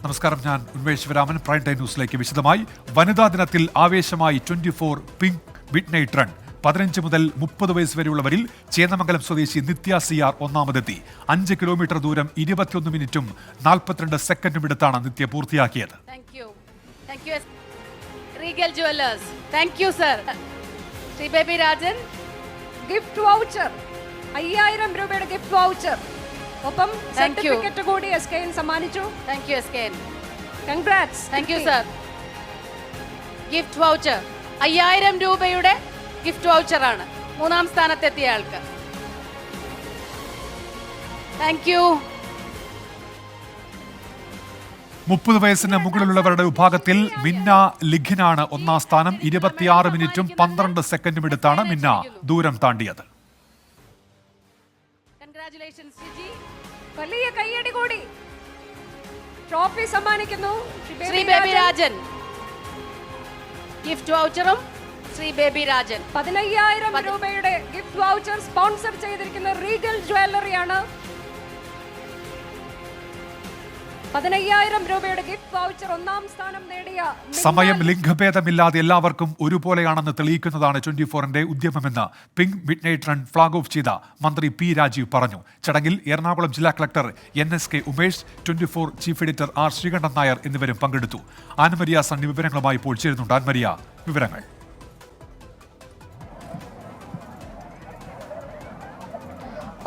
നമസ്കാരം, ഞാൻ Unmesh Sivaraman. Prime time ന്യൂസിലേക്ക് വിശദമായി. വനിതാ ദിനത്തിൽ ആവേശമായി 24 പിങ്ക് മിഡ് നൈറ്റ് റൺ. 15 മുതൽ 30 വയസ്സ് വരെയുള്ളവരിൽ ചേന്നമംഗലം സ്വദേശി നിത്യ സിആർ ഒന്നാമതെത്തി. 5 കിലോമീറ്റർ ദൂരം 21 മിനിറ്റും 42 സെക്കൻഡും എടുത്താണ് നിത്യ പൂർത്തിയാക്കിയത്. Regal Jewellers, thank you sir. Shri Baby Rajan, gift voucher 5000 രൂപയുടെ ഗിഫ്റ്റ് വൗച്ചർ, ഒപ്പം സർട്ടിഫിക്കറ്റ് കൂടി എസ്കെഎൻ സമ്മാനിച്ചു. Thank you SKN. Congrats. Thank you sir. Gift voucher 5000 രൂപയുടെ ഗിഫ്റ്റ് വൗച്ചറാണ് മൂന്നാം സ്ഥാനത്തെത്തിയ ആൾക്ക്. Thank you. 30 വയസ്സിന് മുകളിലുള്ളവരുടെ വിഭാഗത്തിൽ മിന്ന ലിഖിനാണ് ഒന്നാം സ്ഥാനം. 26 മിനിറ്റും 12 സെക്കൻഡും എടുത്താണ് മിന്ന ദൂരം താണ്ടിയത്. വലിയ കയ്യടി കൂടി. ട്രോഫി സമ്മാനിക്കുന്നു ശ്രീ ബേബി രാജൻ. ഗിഫ്റ്റ് വൗച്ചറും ശ്രീ ബേബി രാജൻ. 15000 രൂപയുടെ ഗിഫ്റ്റ് വൗച്ചർ സ്പോൺസർ ചെയ്തിരിക്കുന്ന റീഗൽ ജ്വല്ലറിയാണ്. 15000 രൂപയുടെ ഗിഫ്റ്റ് വൗച്ചർ ഒന്നാം സ്ഥാനം നേടിയ. സമയം ലിംഗഭേദമില്ലാതെ എല്ലാവർക്കും ഒരുപോലെയാണെന്ന് തെളിയിക്കുന്നതാണ് 24ന്റെ ഉദ്യമമെന്ന് pink midnight run flag off ചെയ്ത മന്ത്രി പി രാജീവ് പറഞ്ഞു. ചടങ്ങിൽ എറണാകുളം ജില്ലാ collector NSK Umesh, 24 chief editor R Sreekandan Nair എന്നിവരും പങ്കെടുത്തു. ആൻമരിയ സണ്ണി വിവരങ്ങളുമായി ഇപ്പോൾ ചേരുന്നുണ്ട്. ആൻമരിയ, വിവരങ്ങൾ.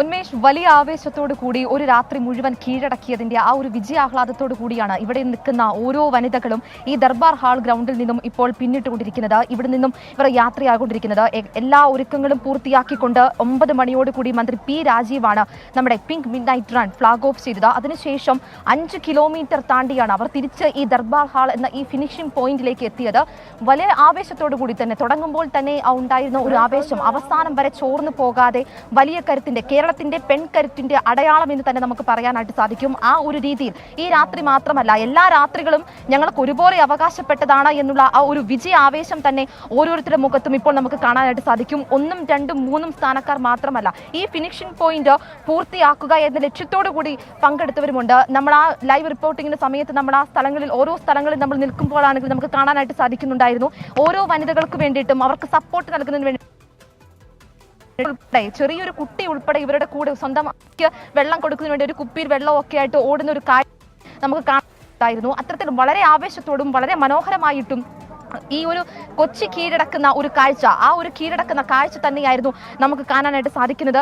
ഉന്മേഷ്, വലിയ ആവേശത്തോടു കൂടി ഒരു രാത്രി മുഴുവൻ കീഴടക്കിയതിന്റെ ആ ഒരു വിജയാഹ്ലാദത്തോടു കൂടിയാണ് ഇവിടെ നിൽക്കുന്ന ഓരോ വനിതകളും ഈ ദർബാർ ഹാൾ ഗ്രൗണ്ടിൽ നിന്നും ഇപ്പോൾ പിന്നിട്ടുകൊണ്ടിരിക്കുന്നത്. ഇവിടെ നിന്നും ഇവർ യാത്രയാകൊണ്ടിരിക്കുന്നത്. എല്ലാ ഒരുക്കങ്ങളും പൂർത്തിയാക്കിക്കൊണ്ട് 9 മണിയോട് കൂടി മന്ത്രി പി രാജീവാണ് നമ്മുടെ pink midnight run flag of ചെയ്തത്. അതിനുശേഷം 5 കിലോമീറ്റർ താണ്ടിയാണ് അവർ തിരിച്ച് ഈ ദർബാർ ഹാൾ എന്ന ഈ ഫിനിഷിംഗ് പോയിന്റിലേക്ക് എത്തിയത്. വലിയ ആവേശത്തോടു കൂടി തന്നെ തുടങ്ങുമ്പോൾ തന്നെ ഉണ്ടായിരുന്ന ഒരു ആവേശം അവസാനം വരെ ചോർന്നു പോകാതെ വലിയ കരുത്തിന്റെ, കേരളത്തിന്റെ പെൺകരുത്തിന്റെ അടയാളം എന്ന് തന്നെ നമുക്ക് പറയാനായിട്ട് സാധിക്കും. ആ ഒരു രീതിയിൽ ഈ രാത്രി മാത്രമല്ല, എല്ലാ രാത്രികളും ഞങ്ങൾക്ക് ഒരുപോലെ അവകാശപ്പെട്ടതാണ് എന്നുള്ള ആ ഒരു വിജയ ആവേശം തന്നെ ഓരോരുത്തരുടെ മുഖത്തും ഇപ്പോൾ നമുക്ക് കാണാനായിട്ട് സാധിക്കും. 1, 2, 3 സ്ഥാനക്കാർ മാത്രമല്ല, ഈ ഫിനിഷിംഗ് പോയിന്റ് പൂർത്തിയാക്കുക എന്ന ലക്ഷ്യത്തോടു കൂടി പങ്കെടുത്തവരുമുണ്ട്. നമ്മൾ ആ ലൈവ് റിപ്പോർട്ടിങ്ങിന്റെ സമയത്ത് നമ്മൾ ആ സ്ഥലങ്ങളിൽ, ഓരോ സ്ഥലങ്ങളിൽ നമ്മൾ നിൽക്കുമ്പോഴാണെങ്കിൽ നമുക്ക് കാണാനായിട്ട് സാധിക്കുന്നുണ്ടായിരുന്നു. ഓരോ വനിതകൾക്ക് വേണ്ടിയിട്ടും അവർക്ക് സപ്പോർട്ട് നൽകുന്നതിന് വേണ്ടി ചെറിയൊരു കുട്ടി ഉൾപ്പെടെ ഇവരുടെ കൂടെ സ്വന്തം വെള്ളം കൊടുക്കുന്നതിന് വേണ്ടി ഒരു കുപ്പിയിൽ വെള്ളമൊക്കെ ആയിട്ട് ഓടുന്ന ഒരു കാര്യം നമുക്ക് കാണാനായിരുന്നു. അത്തരത്തിൽ വളരെ ആവേശത്തോടും വളരെ മനോഹരമായിട്ടും ഈ ഒരു കൊച്ചി കീഴടക്കുന്ന ഒരു കാഴ്ച, ആ ഒരു കീഴടക്കുന്ന കാഴ്ച തന്നെയായിരുന്നു നമുക്ക് കാണാനായിട്ട് സാധിക്കുന്നത്.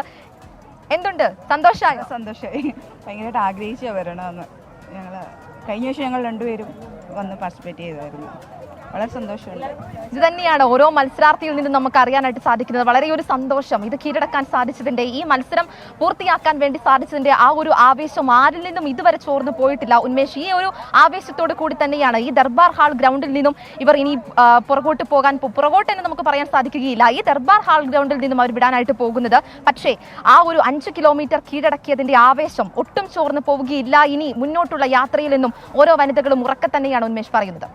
എന്തുണ്ട്, സന്തോഷമായി? ഭയങ്കരമായിട്ട് ആഗ്രഹിച്ചു വരണമെന്ന്. കഴിഞ്ഞ വർഷം ഞങ്ങൾ രണ്ടുപേരും വന്ന് പാർട്ടിസിപ്പേറ്റ് ചെയ്തായിരുന്നു. വളരെ സന്തോഷമുണ്ട്. ഇത് തന്നെയാണ് ഓരോ മത്സരാർത്ഥിയിൽ നിന്നും നമുക്ക് അറിയാനായിട്ട് സാധിക്കുന്നത്. വളരെ ഒരു സന്തോഷം, ഇത് കീഴടക്കാൻ സാധിച്ചതിന്റെ, ഈ മത്സരം പൂർത്തിയാക്കാൻ വേണ്ടി സാധിച്ചതിന്റെ ആ ഒരു ആവേശം ആരിൽ നിന്നും ഇതുവരെ ചോർന്നു പോയിട്ടില്ല. ഉന്മേഷ്, ഈ ഒരു ആവേശത്തോടു കൂടി തന്നെയാണ് ഈ ദർബാർ ഹാൾ ഗ്രൗണ്ടിൽ നിന്നും ഇവർ ഇനി പുറകോട്ട് എന്ന് നമുക്ക് പറയാൻ സാധിക്കുകയില്ല. ഈ ദർബാർ ഹാൾ ഗ്രൗണ്ടിൽ നിന്നും അവർ വിടാനായിട്ട് പോകുന്നത്. പക്ഷേ ആ ഒരു 5 കിലോമീറ്റർ കീഴടക്കിയതിന്റെ ആവേശം ഒട്ടും ചോർന്നു പോവുകയില്ല. ഇനി മുന്നോട്ടുള്ള യാത്രയിൽ നിന്നും ഓരോ വനിതകളും ഉറക്കെ തന്നെയാണ് ഉന്മേഷ് പറയുന്നത്.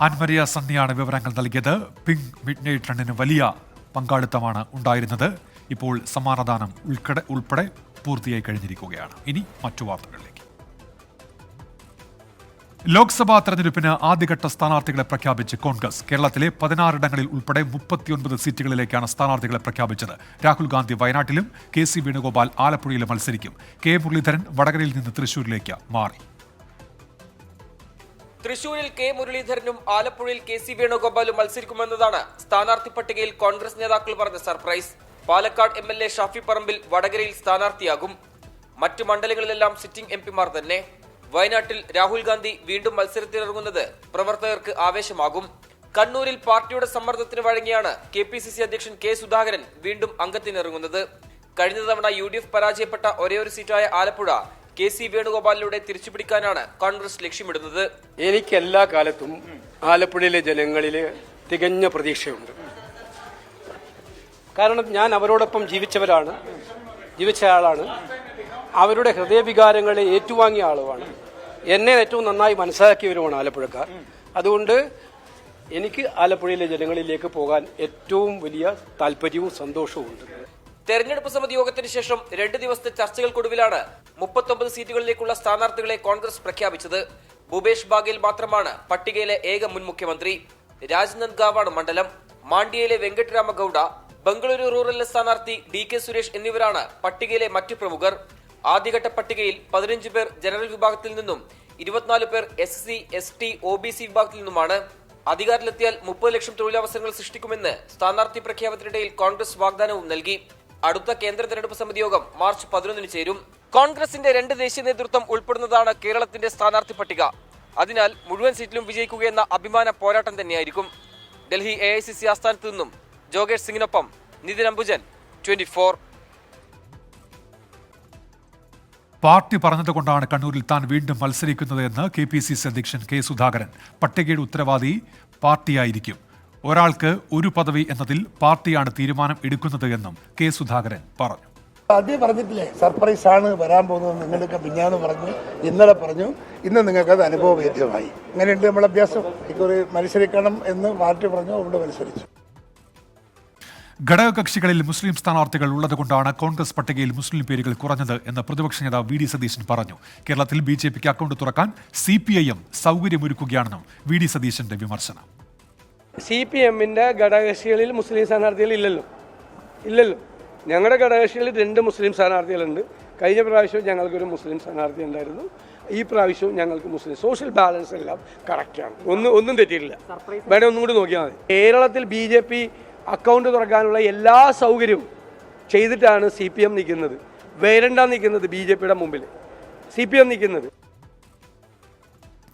ആൻമരിയ സണ്ണിയാണ് വിവരങ്ങൾ നൽകിയത്. പിങ്ക് മിഡ് നൈറ്റ് റണ്ണിന് വലിയ പങ്കാളിത്തമാണ് ഉണ്ടായിരുന്നത്. ഇപ്പോൾ സമ്മാനദാനം ഉൾപ്പെടെ പൂർത്തിയായി കഴിഞ്ഞിരിക്കുകയാണ്. ഇനി മറ്റു വാർത്തകളിലേക്ക്. ലോക്സഭാ തെരഞ്ഞെടുപ്പിന് ആദ്യഘട്ട സ്ഥാനാർത്ഥികളെ പ്രഖ്യാപിച്ച് കോൺഗ്രസ്. കേരളത്തിലെ 16 ഇടങ്ങളിൽ ഉൾപ്പെടെ 39 സീറ്റുകളിലേക്കാണ് സ്ഥാനാർത്ഥികളെ പ്രഖ്യാപിച്ചത്. രാഹുൽ ഗാന്ധി വയനാട്ടിലും KC വേണുഗോപാൽ ആലപ്പുഴയിലും മത്സരിക്കും. K മുരളീധരൻ വടകരയിൽ നിന്ന് തൃശൂരിലേക്ക് മാറി. തൃശൂരിൽ K മുരളീധരനും ആലപ്പുഴയിൽ KC വേണുഗോപാലും മത്സരിക്കുമെന്നതാണ് സ്ഥാനാർത്ഥി പട്ടികയിൽ കോൺഗ്രസ് നേതാക്കൾ പറഞ്ഞ സർപ്രൈസ്. പാലക്കാട് MLA ഷാഫി പറമ്പിൽ വടകരയിൽ സ്ഥാനാർത്ഥിയാകും. മറ്റു മണ്ഡലങ്ങളിലെല്ലാം സിറ്റിംഗ് MP മാർ തന്നെ. വയനാട്ടിൽ രാഹുൽ ഗാന്ധി വീണ്ടും മത്സരത്തിനിറങ്ങുന്നത് പ്രവർത്തകർക്ക് ആവേശമാകും. കണ്ണൂരിൽ പാർട്ടിയുടെ സമ്മർദ്ദത്തിന് വഴങ്ങിയാണ് KPCC അധ്യക്ഷൻ K സുധാകരൻ വീണ്ടും അംഗത്തിനിറങ്ങുന്നത്. കഴിഞ്ഞ തവണ UDF പരാജയപ്പെട്ട ഒരേയൊരു സീറ്റായ ആലപ്പുഴ KC വേണുഗോപാലിലൂടെ തിരിച്ചുപിടിക്കാനാണ് കോൺഗ്രസ് ലക്ഷ്യമിടുന്നത്. എനിക്ക് എല്ലാ കാലത്തും ആലപ്പുഴയിലെ ജനങ്ങളില് തികഞ്ഞ പ്രതീക്ഷയുണ്ട്. കാരണം ഞാൻ അവരോടൊപ്പം ജീവിച്ച ആളാണ്. അവരുടെ ഹൃദയവികാരങ്ങളെ ഏറ്റുവാങ്ങിയ ആളുമാണ്. എന്നെ ഏറ്റവും നന്നായി മനസ്സിലാക്കിയവരുമാണ് ആലപ്പുഴക്കാർ. അതുകൊണ്ട് എനിക്ക് ആലപ്പുഴയിലെ ജനങ്ങളിലേക്ക് പോകാൻ ഏറ്റവും വലിയ താല്പര്യവും സന്തോഷവും ഉണ്ട്. തെരഞ്ഞെടുപ്പ് സമിതി യോഗത്തിന് ശേഷം 2 ദിവസത്തെ ചർച്ചകൾക്കൊടുവിലാണ് 39 സീറ്റുകളിലേക്കുള്ള സ്ഥാനാർത്ഥികളെ കോൺഗ്രസ് പ്രഖ്യാപിച്ചത്. ഭൂപേഷ് ബാഗേൽ മാത്രമാണ് പട്ടികയിലെ ഏക മുൻ മുഖ്യമന്ത്രി. രാജ്നന്ദ്ഗാവാണ് മണ്ഡലം. മാണ്ഡ്യയിലെ വെങ്കട്ടരാമ ഗൌഡ, ബംഗളൂരു റൂറലിലെ സ്ഥാനാർത്ഥി DK സുരേഷ് എന്നിവരാണ് പട്ടികയിലെ മറ്റു പ്രമുഖർ. ആദ്യഘട്ട പട്ടികയിൽ 15 പേർ ജനറൽ വിഭാഗത്തിൽ നിന്നും 24 പേർ SC, ST, OBC വിഭാഗത്തിൽ നിന്നുമാണ്. അധികാരത്തിലെത്തിയാൽ 30 ലക്ഷം തൊഴിലവസരങ്ങൾ സൃഷ്ടിക്കുമെന്ന് സ്ഥാനാർത്ഥി പ്രഖ്യാപനത്തിനിടയിൽ കോൺഗ്രസ് വാഗ്ദാനവും നൽകി. അടുത്ത കേന്ദ്ര തെരഞ്ഞെടുപ്പ് സമിതി യോഗം മാർച്ച് 11 ചേരും. കോൺഗ്രസിന്റെ 2 ദേശീയ നേതൃത്വം ഉൾപ്പെടുന്നതാണ് കേരളത്തിന്റെ സ്ഥാനാർത്ഥി പട്ടിക. അതിനാൽ മുഴുവൻ സീറ്റിലും വിജയിക്കുകയെന്ന അഭിമാന പോരാട്ടം തന്നെയായിരിക്കും. ഡൽഹി AICC ആസ്ഥാനത്ത് നിന്നും ജോഗേഷ് സിംഗിനൊപ്പം നിതിൻ അംബുജൻ, 24. പാർട്ടി പറഞ്ഞതുകൊണ്ടാണ് കണ്ണൂരിൽ താൻ വീണ്ടും മത്സരിക്കുന്നത് എന്ന് KPCC അധ്യക്ഷൻ K സുധാകരൻ. പട്ടികയുടെ ഉത്തരവാദി പാർട്ടിയായിരിക്കും. ഒരാൾക്ക് ഒരു പദവി എന്നതിൽ പാർട്ടിയാണ് തീരുമാനം എടുക്കുന്നത് എന്നും K സുധാകരൻ പറഞ്ഞു. ആദ്യം പറഞ്ഞിട്ടില്ലേ, സർപ്രൈസ് ആണ് വരാൻ പോകുന്നത്. നിങ്ങളൊക്കെ പിന്നാന്ന് പറഞ്ഞു, ഇന്നലെ പറഞ്ഞു, ഇന്ന് നിങ്ങൾക്കത് അനുഭവവേദ്യമായി. അങ്ങനെയുണ്ട് നമ്മളെ അഭ്യാസം. ഇക്കൊരു മത്സരിക്കണം എന്ന് പാർട്ടി പറഞ്ഞു, അവിടെ മത്സരിച്ചു. ഘടകകക്ഷികളിൽ മുസ്ലിം സ്ഥാനാർത്ഥികൾ ഉള്ളതുകൊണ്ടാണ് കോൺഗ്രസ് പട്ടികയിൽ മുസ്ലിം പേരുകൾ കുറഞ്ഞത് എന്ന് പ്രതിപക്ഷ നേതാവ് VD സതീശൻ പറഞ്ഞു. കേരളത്തിൽ BJPക്ക് അക്കൗണ്ട് തുറക്കാൻ CPIM സൗകര്യമൊരുക്കുകയാണെന്നും VD സതീശന്റെ വിമർശനം. CPM-ന്റെ ഘടകകക്ഷികളിൽ മുസ്ലിം സ്ഥാനാർത്ഥികൾ ഇല്ലല്ലോ. ഞങ്ങളുടെ ഘടകകക്ഷികളിൽ 2 മുസ്ലിം സ്ഥാനാർത്ഥികളുണ്ട്. കഴിഞ്ഞ പ്രാവശ്യവും ഞങ്ങൾക്കൊരു മുസ്ലിം സ്ഥാനാർത്ഥി ഉണ്ടായിരുന്നു. ഈ പ്രാവശ്യവും ഞങ്ങൾക്ക് മുസ്ലിം. സോഷ്യൽ ബാലൻസ് എല്ലാം കറക്റ്റാണ്. ഒന്നും തെറ്റിയിട്ടില്ല. വേണേ ഒന്നും കൂടി നോക്കിയാൽ മതി. കേരളത്തിൽ BJP അക്കൗണ്ട് തുറക്കാനുള്ള എല്ലാ സൗകര്യവും ചെയ്തിട്ടാണ് CPM നിൽക്കുന്നത്. വേരണ്ട നിൽക്കുന്നത് BJPയുടെ മുമ്പിൽ, CPM നിൽക്കുന്നത്.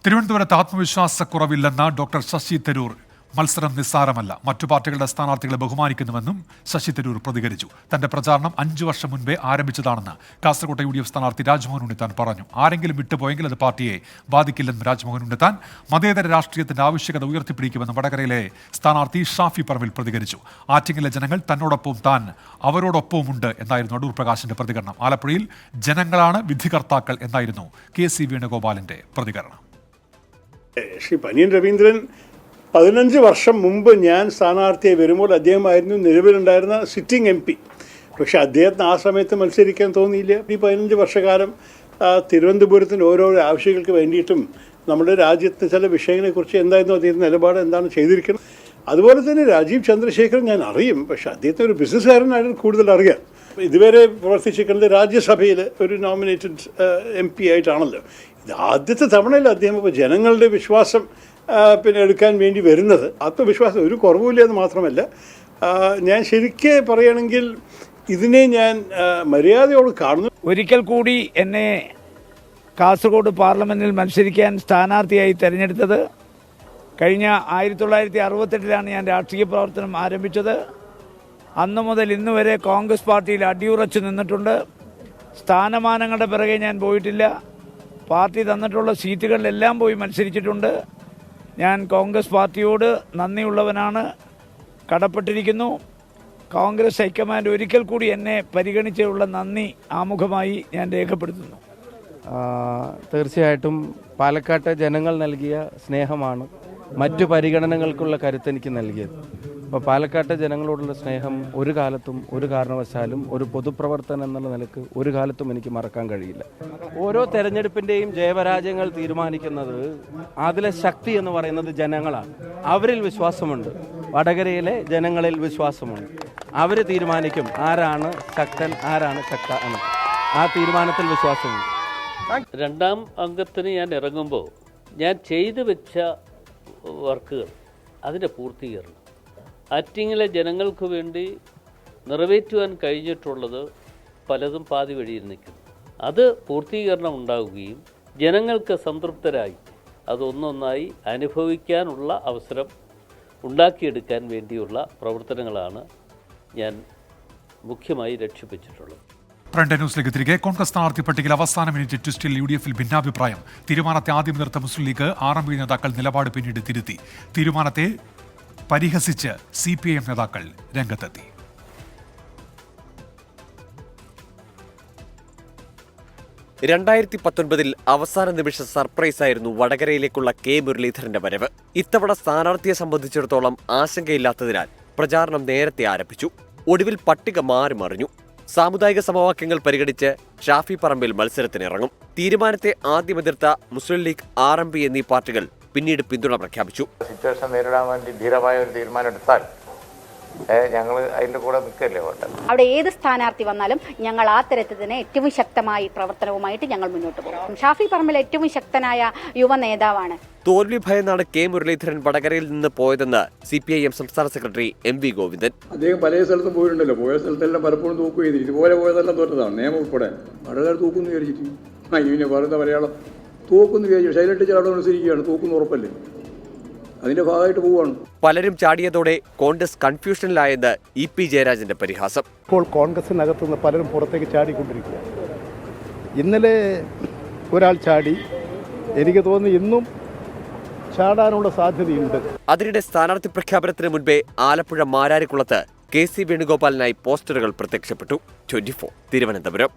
തിരുവനന്തപുരത്ത് ആത്മവിശ്വാസക്കുറവില്ലെന്ന് ഡോക്ടർ ശശി തരൂർ. മത്സരം നിസ്സാരമല്ല, മറ്റു പാർട്ടികളുടെ സ്ഥാനാർത്ഥികളെ ബഹുമാനിക്കുന്നുവെന്നും ശശി തരൂർ പ്രതികരിച്ചു. തന്റെ പ്രചാരണം 5 വർഷം മുൻപേ ആരംഭിച്ചതാണെന്ന് കാസർകോട്ടെ UDF സ്ഥാനാർത്ഥി രാജ്മോഹൻ ഉണ്ണിത്താൻ പറഞ്ഞു. ആരെങ്കിലും വിട്ടുപോയെങ്കിൽ അത് പാർട്ടിയെ ബാധിക്കില്ലെന്നും രാജ്മോഹൻ ഉണ്ണിത്താൻ മതേതര രാഷ്ട്രീയത്തിന്റെ ആവശ്യകത ഉയർത്തിപ്പിടിക്കുമെന്നും വടകരയിലെ സ്ഥാനാർത്ഥി ഷാഫി പറമ്പിൽ പ്രതികരിച്ചു. ആറ്റിങ്ങലിലെ ജനങ്ങൾ തന്നോടൊപ്പവും താൻ അവരോടൊപ്പവുമുണ്ട് എന്നായിരുന്നു അടൂർ പ്രകാശിന്റെ പ്രതികരണം. ആലപ്പുഴയിൽ ജനങ്ങളാണ് വിധികർത്താക്കൾ എന്നായിരുന്നു KC വേണുഗോപാലിന്റെ പ്രതികരണം. ശ്രീ പനിയൻ രവീന്ദ്രൻ 15 വർഷം മുമ്പ് ഞാൻ സ്ഥാനാർത്ഥിയായി വരുമ്പോൾ അദ്ദേഹമായിരുന്നു നിലവിലുണ്ടായിരുന്ന സിറ്റിംഗ് MP. പക്ഷേ അദ്ദേഹത്തിന് ആ സമയത്ത് മത്സരിക്കാൻ തോന്നിയില്ല. ഈ 15 വർഷക്കാലം തിരുവനന്തപുരത്തിന് ഓരോരോ ആവശ്യങ്ങൾക്ക് വേണ്ടിയിട്ടും നമ്മുടെ രാജ്യത്തെ ചില വിഷയങ്ങളെക്കുറിച്ച് എന്തായിരുന്നു അദ്ദേഹത്തിൻ്റെ നിലപാട്, എന്താണ് ചെയ്തിരിക്കുന്നത്. അതുപോലെ തന്നെ രാജീവ് ചന്ദ്രശേഖരൻ ഞാൻ അറിയും, പക്ഷേ അദ്ദേഹത്തെ ഒരു ബിസിനസ്സുകാരനായിട്ട് കൂടുതൽ അറിയാം. ഇതുവരെ പ്രവർത്തിച്ചിരിക്കുന്നത് രാജ്യസഭയിൽ ഒരു നോമിനേറ്റഡ് MP ആയിട്ടാണല്ലോ. ഇത് ആദ്യത്തെ തവണയിൽ അദ്ദേഹം ഇപ്പോൾ ജനങ്ങളുടെ വിശ്വാസം എടുക്കാൻ വേണ്ടി വരുന്നത്. ആത്മവിശ്വാസം ഒരു കുറവുമില്ല എന്ന് മാത്രമല്ല, ഞാൻ ശരിക്ക് പറയുകയാണെങ്കിൽ ഇതിനെ ഞാൻ മര്യാദയോട് കാണുന്നു. ഒരിക്കൽ കൂടി എന്നെ കാസർഗോഡ് പാർലമെന്റിൽ മത്സരിക്കാൻ സ്ഥാനാർത്ഥിയായി തെരഞ്ഞെടുത്തത് കഴിഞ്ഞ 1968 ഞാൻ രാഷ്ട്രീയ പ്രവർത്തനം ആരംഭിച്ചത്. അന്നു മുതൽ ഇന്ന് വരെ കോൺഗ്രസ് പാർട്ടിയിൽ അടിയുറച്ചു നിന്നിട്ടുണ്ട്. സ്ഥാനമാനങ്ങളുടെ പിറകെ ഞാൻ പോയിട്ടില്ല. പാർട്ടി തന്നിട്ടുള്ള സീറ്റുകളിലെല്ലാം പോയി മത്സരിച്ചിട്ടുണ്ട്. ഞാൻ കോൺഗ്രസ് പാർട്ടിയോട് നന്ദിയുള്ളവനാണ്, കടപ്പെട്ടിരിക്കുന്നു. കോൺഗ്രസ് ഹൈക്കമാൻഡ് ഒരിക്കൽ കൂടി എന്നെ പരിഗണിച്ചുള്ള നന്ദി ആമുഖമായി ഞാൻ രേഖപ്പെടുത്തുന്നു. തീർച്ചയായിട്ടും പാലക്കാട്ടെ ജനങ്ങൾ നൽകിയ സ്നേഹമാണ് മറ്റു പരിഗണനകൾക്കുള്ള കരുത്തെനിക്ക് നൽകിയത്. അപ്പോൾ പാലക്കാട്ടെ ജനങ്ങളോടുള്ള സ്നേഹം ഒരു കാലത്തും ഒരു കാരണവശാലും ഒരു പൊതുപ്രവർത്തനം എന്നുള്ള നിലക്ക് ഒരു കാലത്തും എനിക്ക് മറക്കാൻ കഴിയില്ല. ഓരോ തെരഞ്ഞെടുപ്പിൻ്റെയും ജയപരാജയങ്ങൾ തീരുമാനിക്കുന്നത് അതിലെ ശക്തി എന്ന് പറയുന്നത് ജനങ്ങളാണ്. അവരിൽ വിശ്വാസമുണ്ട്, വടകരയിലെ ജനങ്ങളിൽ വിശ്വാസമുണ്ട്. അവർ തീരുമാനിക്കും ആരാണ് ശക്തൻ, ആരാണ് ശക്ത എന്ന്. ആ തീരുമാനത്തിൽ വിശ്വാസമുണ്ട്. 2ാം അംഗത്തിന് ഞാൻ ഇറങ്ങുമ്പോൾ ഞാൻ ചെയ്തു വെച്ച വർക്കുകൾ, അതിൻ്റെ പൂർത്തീകരണം, ആറ്റിങ്ങിലെ ജനങ്ങൾക്ക് വേണ്ടി നിറവേറ്റുവാൻ കഴിഞ്ഞിട്ടുള്ളത് പലതും പാതി വഴിയിൽ നിൽക്കുന്നു. അത് പൂർത്തീകരണം ഉണ്ടാവുകയും ജനങ്ങൾക്ക് സംതൃപ്തരായി അതൊന്നൊന്നായി അനുഭവിക്കാനുള്ള അവസരം ഉണ്ടാക്കിയെടുക്കാൻ വേണ്ടിയുള്ള പ്രവർത്തനങ്ങളാണ് ഞാൻ മുഖ്യമായി ലക്ഷ്യപ്പിച്ചിട്ടുള്ളത്. ഫ്രണ്ട് ന്യൂസിലേക്ക് തിരികെ. കോൺഗ്രസ് സ്ഥാനാർത്ഥി പട്ടികയിൽ അവസാന മിനിറ്റ് ട്വിസ്റ്റിൽ UDF-ൽ ഭിന്നാഭിപ്രായം. തീരുമാനത്തെ ആദ്യം എതിർത്ത മുസ്ലിം ലീഗ് RMP നേതാക്കൾ നിലപാട് പിന്നീട് തിരുത്തി. തീരുമാനത്തെ പരിഹസിച്ച് CPIM നേതാക്കൾ രംഗത്തെത്തി. 2019 അവസാന നിമിഷ സർപ്രൈസായിരുന്നു വടകരയിലേക്കുള്ള K മുരളീധരന്റെ വരവ്. ഇത്തവണ സ്ഥാനാർത്ഥിയെ സംബന്ധിച്ചിടത്തോളം ആശങ്കയില്ലാത്തതിനാൽ പ്രചാരണം നേരത്തെ ആരംഭിച്ചു. ഒടുവിൽ പട്ടിക മാറി മറിഞ്ഞു. സാമുദായിക സമവാക്യങ്ങൾ പരിഗണിച്ച് ഷാഫി പറമ്പിൽ മത്സരത്തിനിറങ്ങും. തീരുമാനത്തെ ആദ്യം എതിർത്ത മുസ്ലിം ലീഗ്, RMP എന്നീ പാർട്ടികൾ പിന്നീട് പിന്തുണ പ്രഖ്യാപിച്ചു. സിറ്റുവേഷൻ നേരിടാൻ വേണ്ടി ധീരമായ ഒരു തീരുമാനം എടുത്താൽ ഞങ്ങൾ അതിന്റെ കൂടെ നിൽക്കല്ലേ വേണ്ടത്. അവിടെ ഏത് സ്ഥാനാർത്ഥി വന്നാലും ഞങ്ങൾ ആ തരത്തിൽ തന്നെ ഏറ്റവും ശക്തമായി പ്രവർത്തനവുമായിട്ട് ഞങ്ങൾ മുന്നോട്ട് പോകും. ഷാഫി പറമ്പിൽ ഏറ്റവും ശക്തനായ യുവ നേതാവാണ്. തോൽവി ഭയന്നാണ് കെ മുരളീധരൻ വടകരയിൽ നിന്ന് പോയതെന്ന് CPIM സംസ്ഥാന സെക്രട്ടറി MV ഗോവിന്ദൻ. അദ്ദേഹം പല സ്ഥലത്തും പോയിട്ടുണ്ടല്ലോ, പോയ സ്ഥലത്തെല്ലാം പലപ്പോഴും തൂക്ക് ചെയ്ത് ഇതുപോലെ പോയതെല്ലാം തോറ്റതാണ്. നിയമം ഉൾപ്പെടെ വടകര തൂക്കുന്ന് വിചാരിച്ചിട്ട് ഇങ്ങനെ പറയുന്ന മലയാളം തൂക്കുന്ന് വിചാരിച്ചു. ശൈലട്ട് അവിടെ അനുസരിക്കുകയാണ്, തൂക്കുന്ന് ഉറപ്പല്ലേ, അതിന്റെ ഭാഗമായിട്ട് പോവുകയാണ്. പലരും ചാടിയതോടെ കോൺഗ്രസ് കൺഫ്യൂഷനിലായെന്ന് EP ജയരാജന്റെ പരിഹാസം. ഇപ്പോൾ കോൺഗ്രസിനകത്ത് നിന്ന് പലരും പുറത്തേക്ക് ചാടിക്കൊണ്ടിരിക്കുക. ഇന്നലെ ഒരാൾ ചാടി, എനിക്ക് തോന്നുന്നു ഇന്നും ചാടാനുള്ള സാധ്യതയുണ്ട്. അതിനിടെ സ്ഥാനാർത്ഥി പ്രഖ്യാപനത്തിന് മുൻപേ ആലപ്പുഴ മാരാരിക്കുളത്ത് KC വേണുഗോപാലിനായി പോസ്റ്ററുകൾ പ്രത്യക്ഷപ്പെട്ടു. 24 തിരുവനന്തപുരം.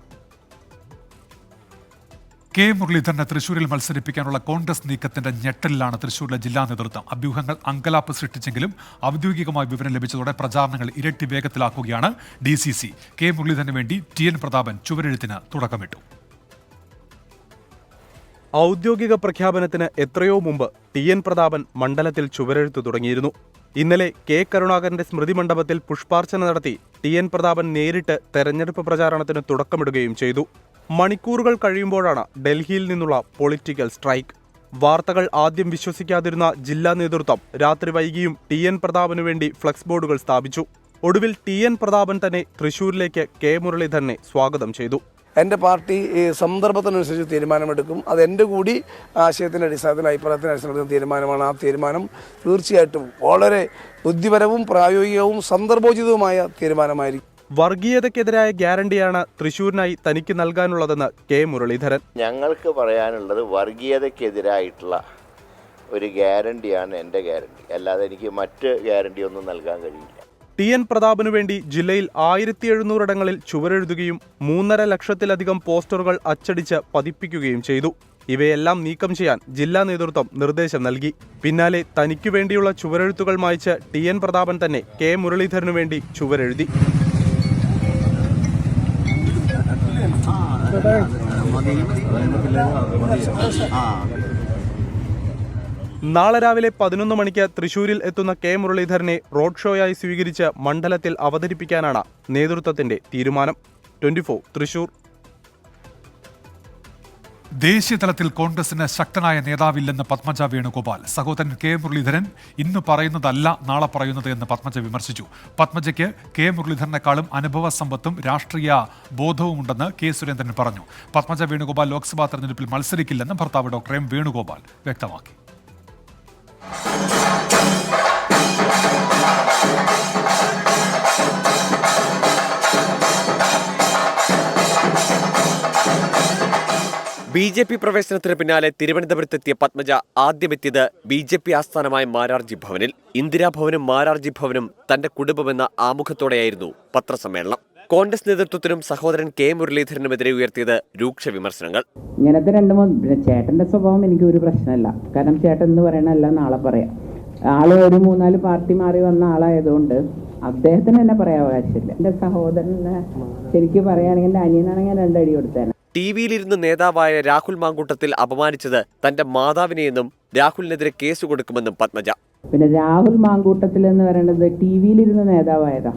കെ മുരളീധരനെ തൃശൂരിൽ മത്സരിപ്പിക്കാനുള്ള കോൺഗ്രസ് നീക്കത്തിന്റെ ഞെട്ടലിലാണ് തൃശൂരിലെ ജില്ലാ നേതൃത്വം. അഭ്യൂഹങ്ങൾ അങ്കലാപ്പ് സൃഷ്ടിച്ചെങ്കിലും ഔദ്യോഗികമായി വിവരം ലഭിച്ചതോടെ പ്രചാരണങ്ങൾ ഇരട്ടി വേഗത്തിലാക്കുകയാണ് DCC. കെ മുരളീധരന് വേണ്ടി TN പ്രതാപൻ ചുവരെഴുത്തിന് തുടക്കമിട്ടു. ഔദ്യോഗിക പ്രഖ്യാപനത്തിന് എത്രയോ മുമ്പ് TN പ്രതാപൻ മണ്ഡലത്തിൽ ചുവരെഴുത്തു തുടങ്ങിയിരുന്നു. ഇന്നലെ K കരുണാകരന്റെ സ്മൃതി മണ്ഡപത്തിൽ പുഷ്പാർച്ചന നടത്തി TN പ്രതാപൻ നേരിട്ട് തെരഞ്ഞെടുപ്പ് പ്രചാരണത്തിന് തുടക്കമിടുകയും ചെയ്തു. മണിക്കൂറുകൾ കഴിയുമ്പോഴാണ് ഡൽഹിയിൽ നിന്നുള്ള പൊളിറ്റിക്കൽ സ്ട്രൈക്ക്. വാർത്തകൾ ആദ്യം വിശ്വസിക്കാതിരുന്ന ജില്ലാ നേതൃത്വം രാത്രി വൈകിയും TN പ്രതാപനു വേണ്ടി ഫ്ലക്സ് ബോർഡുകൾ സ്ഥാപിച്ചു. ഒടുവിൽ TN പ്രതാപൻ തന്നെ തൃശൂരിലേക്ക് കെ മുരളീധരനെ സ്വാഗതം ചെയ്തു. എൻ്റെ പാർട്ടി ഈ സന്ദർഭത്തിനനുസരിച്ച് തീരുമാനമെടുക്കും. അത് എൻ്റെ കൂടി ആശയത്തിൻ്റെ അടിസ്ഥാനത്തിൽ, അഭിപ്രായത്തിൻ്റെ അടിസ്ഥാനത്തിൽ തീരുമാനമാണ്. ആ തീരുമാനം തീർച്ചയായിട്ടും വളരെ ബുദ്ധിപരവും പ്രായോഗികവും സന്ദർഭോചിതവുമായ തീരുമാനമായിരിക്കും. വർഗീയതയ്ക്കെതിരായ ഗ്യാരണ്ടിയാണ് തൃശൂരിനായി തനിക്ക് നൽകാനുള്ളതെന്ന് കെ മുരളീധരൻ. ഞങ്ങൾക്ക് പറയാനുള്ളത് വർഗീയതയ്ക്കെതിരായിട്ടുള്ള ഒരു ഗ്യാരണ്ടിയാണ് എൻ്റെ ഗ്യാരണ്ടി, അല്ലാതെ എനിക്ക് മറ്റ് ഗ്യാരണ്ടി ഒന്നും നൽകാൻ കഴിയില്ല. TN പ്രതാപനു വേണ്ടി ജില്ലയിൽ 1700 ഇടങ്ങളിൽ ചുവരെഴുതുകയും 3.5 ലക്ഷത്തിലധികം പോസ്റ്ററുകൾ അച്ചടിച്ച് പതിപ്പിക്കുകയും ചെയ്തു. ഇവയെല്ലാം നീക്കം ചെയ്യാൻ ജില്ലാ നേതൃത്വം നിർദ്ദേശം നൽകി. പിന്നാലെ തനിക്കു വേണ്ടിയുള്ള ചുവരെഴുത്തുകൾ മായ്ച്ച് TN പ്രതാപൻ തന്നെ കെ മുരളീധരനു വേണ്ടി ചുവരെഴുതി. നാളെ രാവിലെ 11 മണിക്ക് തൃശൂരിൽ എത്തുന്ന കെ മുരളീധരനെ റോഡ് ഷോയായി സ്വീകരിച്ച് മണ്ഡലത്തിൽ അവതരിപ്പിക്കാനാണ് നേതൃത്വത്തിന്റെ തീരുമാനം. 24 തൃശൂർ. ദേശീയതലത്തിൽ കോൺഗ്രസിന് ശക്തനായ നേതാവില്ലെന്ന് പത്മജ വേണുഗോപാൽ. സഹോദരൻ കെ മുരളീധരൻ ഇന്ന് പറയുന്നതല്ല നാളെ പറയുന്നത് എന്ന് പത്മജ വിമർശിച്ചു. പത്മജയ്ക്ക് കെ മുരളീധരനേക്കാളും അനുഭവ സമ്പത്തും രാഷ്ട്രീയ ബോധവുമുണ്ടെന്ന് കെ സുരേന്ദ്രൻ പറഞ്ഞു. പത്മജ വേണുഗോപാൽ ലോക്സഭാ തെരഞ്ഞെടുപ്പിൽ മത്സരിക്കില്ലെന്ന് ഭർത്താവ് ഡോക്ടർ M വേണുഗോപാൽ വ്യക്തമാക്കി. BJP പ്രവേശനത്തിന് പിന്നാലെ തിരുവനന്തപുരത്തെത്തിയ പത്മജ ആദ്യമെത്തിയത് BJP ആസ്ഥാനമായ മാരാർജി ഭവനിൽ. ഇന്ദിരാഭവനും മാരാർജി ഭവനും തന്റെ കുടുംബമെന്ന ആമുഖത്തോടെയായിരുന്നു പത്രസമ്മേളനം. കോൺഗ്രസ് നേതൃത്വത്തിനും സഹോദരൻ കെ മുരളീധരനുമെതിരെ ഉയർത്തിയത് രൂക്ഷ വിമർശനങ്ങൾ. ഇങ്ങനത്തെ ചേട്ടന്റെ സ്വഭാവം എനിക്ക് ഒരു പ്രശ്നമല്ല. കാരണം ചേട്ടൻ എന്ന് പറയണല്ല നാളെ പറയാം. ആള് ഒരു 3-4 പാർട്ടി മാറി വന്ന ആളായതുകൊണ്ട് അദ്ദേഹത്തിന് തന്നെ പറയാൻ അവകാശമില്ല. എന്റെ സഹോദരനെ ശരിക്കും പറയുകയാണെങ്കിൽ എന്റെ അനിയനാണെങ്കിൽ 2 അടി കൊടുത്തേനെ. ടിവിയിലിരുന്ന് നേതാവായ രാഹുൽ മാങ്കൂട്ടത്തിൽ അപമാനിച്ചത് തന്റെ മാതാവിനെയെന്നും രാഹുലിനെതിരെ കേസ് കൊടുക്കുമെന്നും പത്മജ. പിന്നെ രാഹുൽ മാങ്കൂട്ടത്തിൽ എന്ന് പറയുന്നത് ടിവിയിലിരുന്ന് നേതാവായതാ.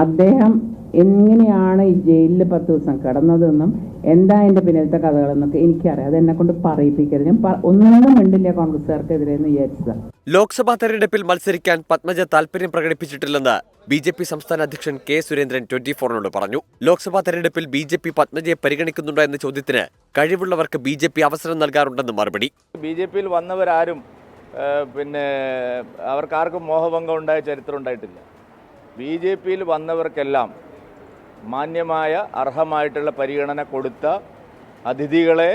അദ്ദേഹം എങ്ങനെയാണ് ഈ ജയിലിൽ 10 ദിവസം കിടന്നതെന്നും എന്താ അതിന്റെ പിന്നിലത്തെ കഥകളെന്നൊക്കെ എനിക്കറിയാം. അത് എന്നെ കൊണ്ട് പറയിപ്പിക്കരുത്. ഞാൻ ഒന്നും മിണ്ടില്ല കോൺഗ്രസുകാർക്കെതിരെ എന്ന് വിചാരിച്ചതാണ്. ലോക്സഭാ തെരഞ്ഞെടുപ്പിൽ മത്സരിക്കാൻ പത്മജ താൽപര്യം പ്രകടിപ്പിച്ചിട്ടില്ലെന്ന് BJP സംസ്ഥാന അധ്യക്ഷൻ കെ സുരേന്ദ്രൻ 24നോട് പറഞ്ഞു. ലോക്സഭാ തെരഞ്ഞെടുപ്പിൽ BJP പത്മജയെ പരിഗണിക്കുന്നുണ്ടോ എന്ന ചോദ്യത്തിന് കഴിവുള്ളവർക്ക് BJP അവസരം നൽകാറുണ്ടെന്ന് മറുപടി. BJPയിൽ വന്നവരാരും പിന്നെ അവർക്കാർക്കും മോഹഭംഗം ഉണ്ടായ ചരിത്രം ഉണ്ടായിട്ടില്ല. BJPയിൽ വന്നവർക്കെല്ലാം മാന്യമായ അർഹമായിട്ടുള്ള പരിഗണന കൊടുത്ത അതിഥികളെ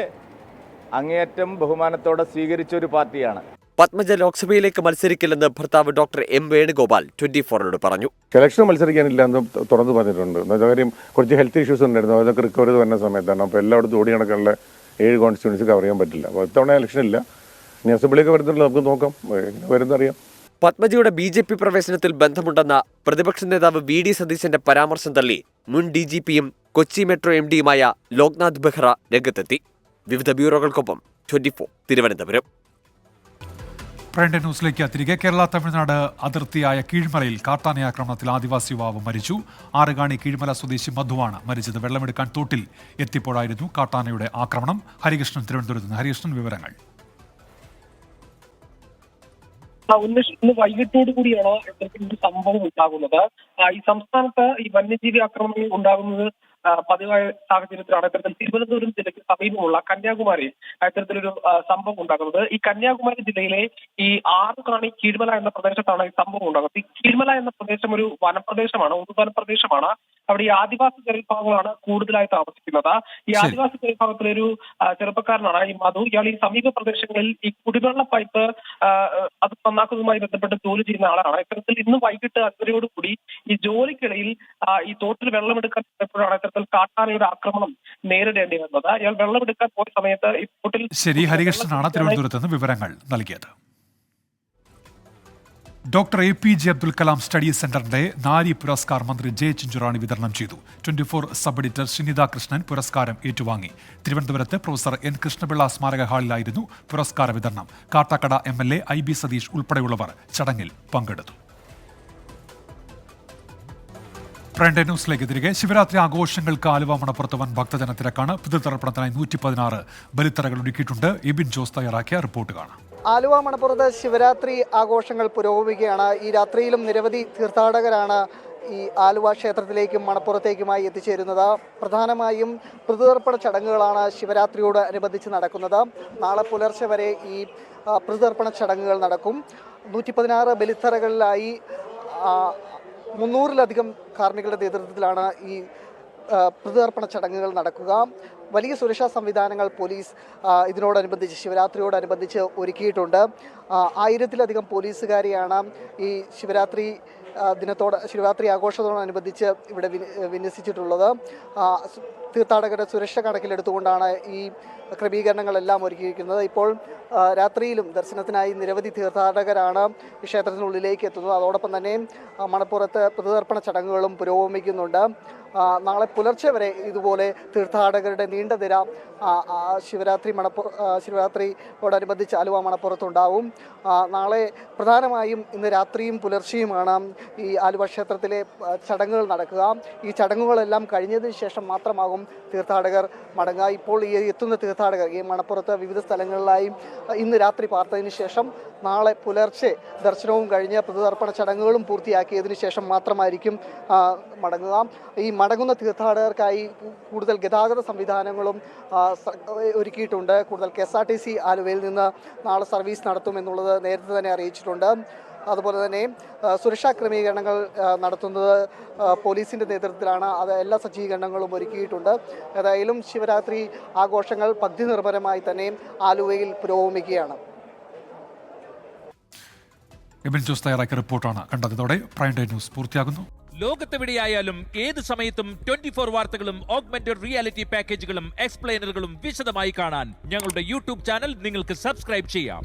അങ്ങേയറ്റം ബഹുമാനത്തോടെ സ്വീകരിച്ച ഒരു പാർട്ടിയാണ്. പത്മജ ലോക്സഭയിലേക്ക് മത്സരിക്കില്ലെന്ന് ഭർത്താവ് ഡോക്ടർ M വേണുഗോപാൽ 24നോട് പറഞ്ഞു. ഇലക്ഷൻ മത്സരിക്കാനില്ല എന്ന് തുറന്നു പറഞ്ഞിട്ടുണ്ട്. എന്നുവെച്ചാൽ കാര്യം കുറച്ച് ഹെൽത്ത് ഇഷ്യൂസ് ഉണ്ടായിരുന്നു. അതൊക്കെ റിക്കവർ ചെയ്ത് വരുന്ന സമയത്താണ്. അപ്പോൾ എല്ലായിടത്തും ഓടി കണക്കുള്ള 7 കോൺസ്റ്റിറ്റ്യൂൻസി കവർ ചെയ്യാൻ പറ്റില്ല. അപ്പോൾ ഇത്തവണ ഇലക്ഷൻ ഇല്ല. ഇനി അസംബ്ലിയൊക്കെ വരുന്നുണ്ടല്ലോ, നമുക്ക് നോക്കാം, വരുന്നറിയാം. പത്മജയുടെ BJP പ്രവേശനത്തിൽ ബന്ധമുണ്ടെന്ന പ്രതിപക്ഷ നേതാവ് VD സതീശന്റെ പരാമർശം തള്ളി മുൻ DGPയും കൊച്ചി മെട്രോ MDയുമായ ലോക്നാഥ് ബെഹ്റ രംഗത്തെത്തി. വിവിധ ബ്യൂറോകൾക്കൊപ്പം 24 തിരുവനന്തപുരം. പ്രൈം ന്യൂസിലേക്ക് തിരികെ. കേരള തമിഴ്നാട് അതിർത്തിയായ കീഴ്മലയിൽ കാട്ടാനയാക്രമണത്തിൽ ആദിവാസി യുവാവ് മരിച്ചു. ആറുകാണി കീഴ്മല സ്വദേശി മധുവാണ് മരിച്ചത്. വെള്ളമെടുക്കാൻ തോട്ടിൽ എത്തിയപ്പോഴായിരുന്നു കാട്ടാനയുടെ ആക്രമണം. ഹരികൃഷ്ണൻ തിരുവനന്തപുരത്ത് നിന്ന്. ഹരികൃഷ്ണൻ, വിവരങ്ങൾ. ഇന്ന് വൈകിട്ടോടു കൂടിയാണ് ഇത്തരത്തിലൊരു സംഭവം ഉണ്ടാകുന്നത്. ഈ സംസ്ഥാനത്ത് ഈ വന്യജീവി ആക്രമണങ്ങൾ ഉണ്ടാകുന്നത് പതിവായ സാഹചര്യത്തിലാണ് ഇത്തരത്തിൽ തിരുവനന്തപുരം ജില്ലയ്ക്ക് സമീപമുള്ള കന്യാകുമാരിയിൽ ഇത്തരത്തിലൊരു സംഭവം ഉണ്ടാകുന്നത്. ഈ കന്യാകുമാരി ജില്ലയിലെ ഈ ആറുകാണി കീഴ്മല എന്ന പ്രദേശത്താണ് ഈ സംഭവം ഉണ്ടാകുന്നത്. ഈ കീഴ്മല എന്ന പ്രദേശം ഒരു വനപ്രദേശമാണ്, ഒരു വനപ്രദേശമാണ്. അവിടെ ഈ ആദിവാസി ജനവിഭാഗങ്ങളാണ് കൂടുതലായി താമസിക്കുന്നത്. ഈ ആദിവാസി ജനവിഭാഗത്തിലെ ഒരു ചെറുപ്പക്കാരനാണ് ഈ മധു. ഇയാൾ ഈ സമീപ പ്രദേശങ്ങളിൽ ഈ കുടിവെള്ള പൈപ്പ് അത് നന്നാക്കുന്നതുമായി ബന്ധപ്പെട്ട് ജോലി ചെയ്യുന്ന ആളാണ്. ഇത്തരത്തിൽ ഇന്ന് വൈകിട്ട് 5:30യോടുകൂടി ഈ ജോലിക്കിടയിൽ ഈ തോട്ടിൽ വെള്ളമെടുക്കാൻ പോയപ്പോഴാണ് ഇത്തരത്തിൽ കാട്ടാനയുടെ ആക്രമണം നേരിടേണ്ടി വന്നത്. ഇയാൾ വെള്ളമെടുക്കാൻ പോയ സമയത്ത് ഈ തോട്ടിൽ. ശരി, ഹരികൃഷ്ണനാണ് തിരുവനന്തപുരത്ത് നിന്ന് വിവരങ്ങൾ നൽകിയത്. Doctor APJ Abdul Kalam study സെന്ററിന്റെ നാരി പുരസ്കാർ മന്ത്രി ജെ ചിഞ്ചുറാണി വിതരണം ചെയ്തു. 24 സബ് എഡിറ്റർ സുനിത കൃഷ്ണൻ പുരസ്കാരം ഏറ്റുവാങ്ങി. തിരുവനന്തപുരത്ത് പ്രൊഫസർ N കൃഷ്ണപിള്ള സ്മാരക ഹാളിലായിരുന്നു പുരസ്കാര വിതരണം. കാട്ടാക്കട MLA IB സതീഷ് ഉൾപ്പെടെയുള്ളവർ ചടങ്ങിൽ പങ്കെടുത്തു. പ്രൈം ന്യൂസിലേക്ക് തിരികെ. ശിവരാത്രി ആഘോഷങ്ങൾക്ക് ആലുവ മണപ്പുറത്ത് വൻ ഭക്തജനത്തിരക്കാണ്. പിതൃതർപ്പണത്തിനായി 116 ബലിത്തറകൾ ഒരുക്കിയിട്ടുണ്ട്. എബിൻ ജോസ് തയ്യാറാക്കിയ റിപ്പോർട്ട് കാണാം. ആലുവ മണപ്പുറത്ത് ശിവരാത്രി ആഘോഷങ്ങൾ പുരോഗമിക്കുകയാണ്. ഈ രാത്രിയിലും നിരവധി തീർത്ഥാടകരാണ് ഈ ആലുവ ക്ഷേത്രത്തിലേക്കും മണപ്പുറത്തേക്കുമായി എത്തിച്ചേരുന്നത്. പ്രധാനമായും പിതൃതർപ്പണ ചടങ്ങുകളാണ് ശിവരാത്രിയോട് അനുബന്ധിച്ച് നടക്കുന്നത്. നാളെ പുലർച്ചെ വരെ ഈ പിതൃതർപ്പണ ചടങ്ങുകൾ നടക്കും. 116 ബലിത്തറകളിലായി 300-ലധികം കാർമ്മികളുടെ നേതൃത്വത്തിലാണ് ഈ പിതൃതർപ്പണ ചടങ്ങുകൾ നടക്കുക. വലിയ സുരക്ഷാ സംവിധാനങ്ങൾ പോലീസ് ഇതിനോടനുബന്ധിച്ച് ശിവരാത്രിയോടനുബന്ധിച്ച് ഒരുക്കിയിട്ടുണ്ട്. 1000-ലധികം പോലീസുകാരെയാണ് ഈ ശിവരാത്രി ആഘോഷത്തോടനുബന്ധിച്ച് ഇവിടെ വിന്യസിച്ചിട്ടുള്ളത്. തീർത്ഥാടകരുടെ സുരക്ഷ കണക്കിലെടുത്തുകൊണ്ടാണ് ഈ ക്രമീകരണങ്ങളെല്ലാം ഒരുക്കിയിരിക്കുന്നത്. ഇപ്പോൾ രാത്രിയിലും ദർശനത്തിനായി നിരവധി തീർത്ഥാടകരാണ് ഈ ക്ഷേത്രത്തിനുള്ളിലേക്ക് എത്തുന്നത്. അതോടൊപ്പം തന്നെ മണപ്പുറത്ത് പിതൃതർപ്പണ ചടങ്ങുകളും പുരോഗമിക്കുന്നുണ്ട്. നാളെ പുലർച്ചെ വരെ ഇതുപോലെ തീർത്ഥാടകരുടെ നീണ്ട നിര ശിവരാത്രിയോടനുബന്ധിച്ച് ആലുവ മണപ്പുറത്തുണ്ടാവും. നാളെ പ്രധാനമായും ഇന്ന് രാത്രിയും പുലർച്ചെയുമാണ് ഈ ആലുവ ക്ഷേത്രത്തിലെ ചടങ്ങുകൾ നടക്കുക. ഈ ചടങ്ങുകളെല്ലാം കഴിഞ്ഞതിന് ശേഷം മാത്രമാകും തീർത്ഥാടകർ മടങ്ങുക. ഇപ്പോൾ ഈ എത്തുന്ന തീർത്ഥാടകർ ഈ മണപ്പുറത്ത് വിവിധ സ്ഥലങ്ങളിലായി ഇന്ന് രാത്രി പാർത്തതിന് ശേഷം നാളെ പുലർച്ചെ ദർശനവും കഴിഞ്ഞ് പിതൃതർപ്പണ ചടങ്ങുകളും പൂർത്തിയാക്കിയതിനു ശേഷം മാത്രമായിരിക്കും മടങ്ങുക. ഈ മടങ്ങുന്ന തീർത്ഥാടകർക്കായി കൂടുതൽ ഗതാഗത സംവിധാനങ്ങളും ഒരുക്കിയിട്ടുണ്ട്. കൂടുതൽ KSRTC ആലുവയിൽ നിന്ന് നാളെ സർവീസ് നടത്തുമെന്നുള്ളത് നേരത്തെ തന്നെ അറിയിച്ചിട്ടുണ്ട്. അതുപോലെ തന്നെ സുരക്ഷാ ക്രമീകരണങ്ങൾ നടത്തുന്നത് പോലീസിൻ്റെ നേതൃത്വത്തിലാണ്. അത് എല്ലാ സജ്ജീകരണങ്ങളും ഒരുക്കിയിട്ടുണ്ട്. ഏതായാലും ശിവരാത്രി ആഘോഷങ്ങൾ ഭക്തി നിർഭരമായി തന്നെ ആലുവയിൽ പുരോഗമിക്കുകയാണ്. എബിൻ ജോസ് തയ്യാറാക്കിയ റിപ്പോർട്ടാണ് കണ്ടത്. ഇതോടെ പ്രൈം ടൈം ന്യൂസ് പൂർത്തിയാകുന്നു. ലോകത്തെവിടെയായാലും ഏത് സമയത്തും 24 വാർത്തകളും ഓഗ്മെന്റഡ് റിയാലിറ്റി പാക്കേജുകളും എക്സ്പ്ലെയിനറുകളും വിശദമായി കാണാൻ ഞങ്ങളുടെ YouTube ചാനൽ നിങ്ങൾക്ക് സബ്സ്ക്രൈബ് ചെയ്യാം.